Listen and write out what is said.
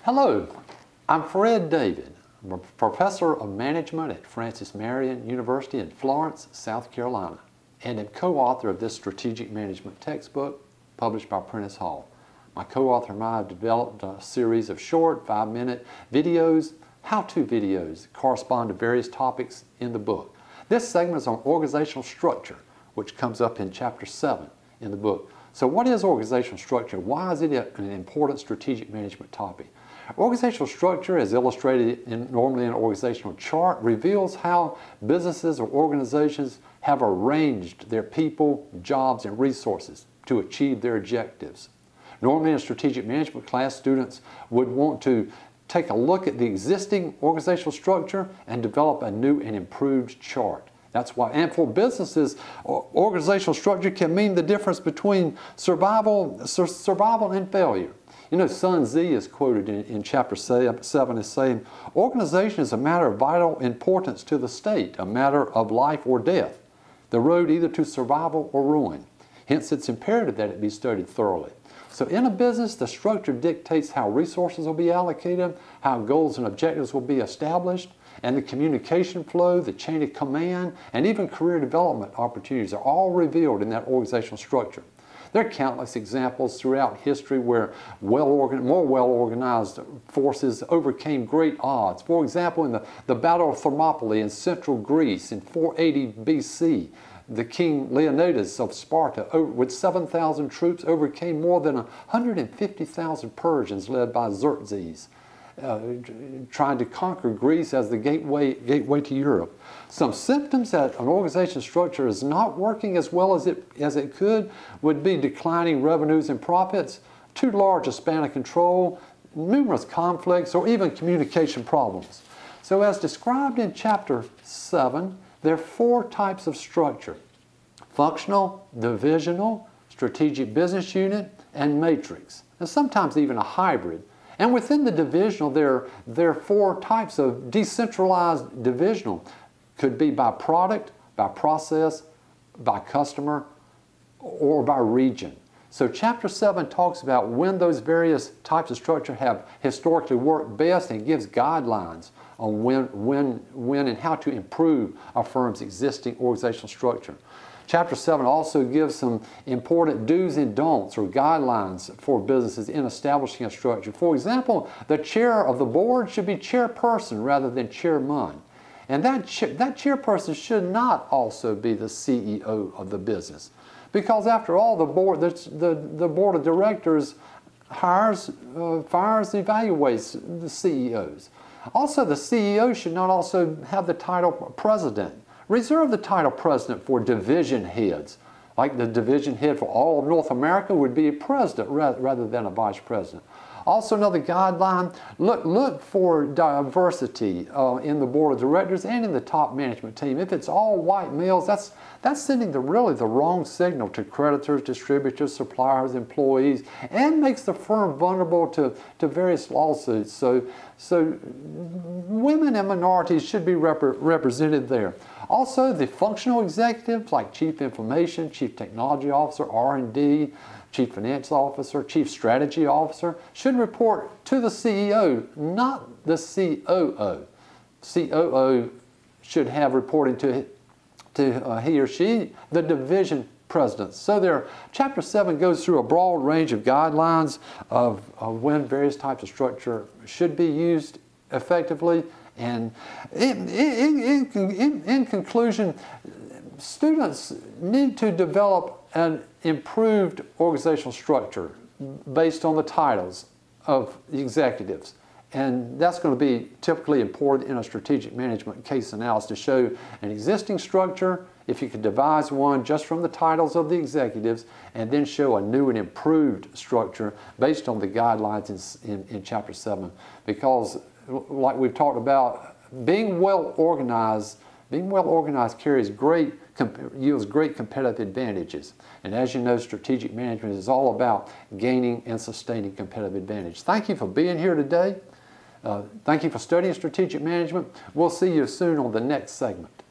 Hello, I'm Fred David. I'm a professor of management at Francis Marion University in Florence, South Carolina, and am co-author of this strategic management textbook published by Prentice Hall. My co-author and I have developed a series of short 5-minute videos, how-to videos that correspond to various topics in the book. This segment is on organizational structure, which comes up in Chapter 7 in the book. So what is organizational structure? Why is it an important strategic management topic? Organizational structure, as illustrated normally in an organizational chart, reveals how businesses or organizations have arranged their people, jobs, and resources to achieve their objectives. Normally in a strategic management class, students would want to take a look at the existing organizational structure and develop a new and improved chart. That's why, and for businesses, organizational structure can mean the difference between survival and failure. You know, Sun Tzu is quoted in Chapter 7 as saying, organization is a matter of vital importance to the state, a matter of life or death, the road either to survival or ruin. Hence, it's imperative that it be studied thoroughly. So in a business, the structure dictates how resources will be allocated, how goals and objectives will be established, and the communication flow, the chain of command, and even career development opportunities are all revealed in that organizational structure. There are countless examples throughout history where more well-organized forces overcame great odds. For example, in the Battle of Thermopylae in central Greece in 480 BC, the king Leonidas of Sparta, with 7,000 troops, overcame more than 150,000 Persians led by Xerxes, trying to conquer Greece as the gateway to Europe. Some symptoms that an organization structure is not working as well as it could would be declining revenues and profits, too large a span of control, numerous conflicts, or even communication problems. So as described in Chapter 7, there are 4 types of structure: functional, divisional, strategic business unit, and matrix, and sometimes even a hybrid. And within the divisional, there are 4 types of decentralized divisional. Could be by product, by process, by customer, or by region. So Chapter 7 talks about when those various types of structure have historically worked best and gives guidelines on when and how to improve a firm's existing organizational structure. Chapter 7 also gives some important do's and don'ts or guidelines for businesses in establishing a structure. For example, the chair of the board should be chairperson rather than chairman. And that chairperson should not also be the CEO of the business. Because after all, the board of directors hires, fires, evaluates the CEOs. Also, the CEO should not also have the title president. Reserve the title president for division heads. Like the division head for all of North America would be a president rather than a vice president. Also, another guideline, look for diversity in the board of directors and in the top management team. If it's all white males, that's sending really the wrong signal to creditors, distributors, suppliers, employees, and makes the firm vulnerable to various lawsuits. So women and minorities should be represented there. Also, the functional executives like Chief Information, Chief Technology Officer, R&D, Chief Finance Officer, Chief Strategy Officer should report to the CEO, not the COO. COO should have reporting to he or she, the division presidents. So Chapter 7 goes through a broad range of guidelines of when various types of structure should be used effectively. And in conclusion, students need to develop an improved organizational structure based on the titles of the executives. And that's going to be typically important in a strategic management case analysis to show an existing structure, if you could devise one just from the titles of the executives, and then show a new and improved structure based on the guidelines in Chapter 7. Because, like we've talked about, being well organized yields great competitive advantages. And as you know, strategic management is all about gaining and sustaining competitive advantage. Thank you for being here today. Thank you for studying strategic management. We'll see you soon on the next segment.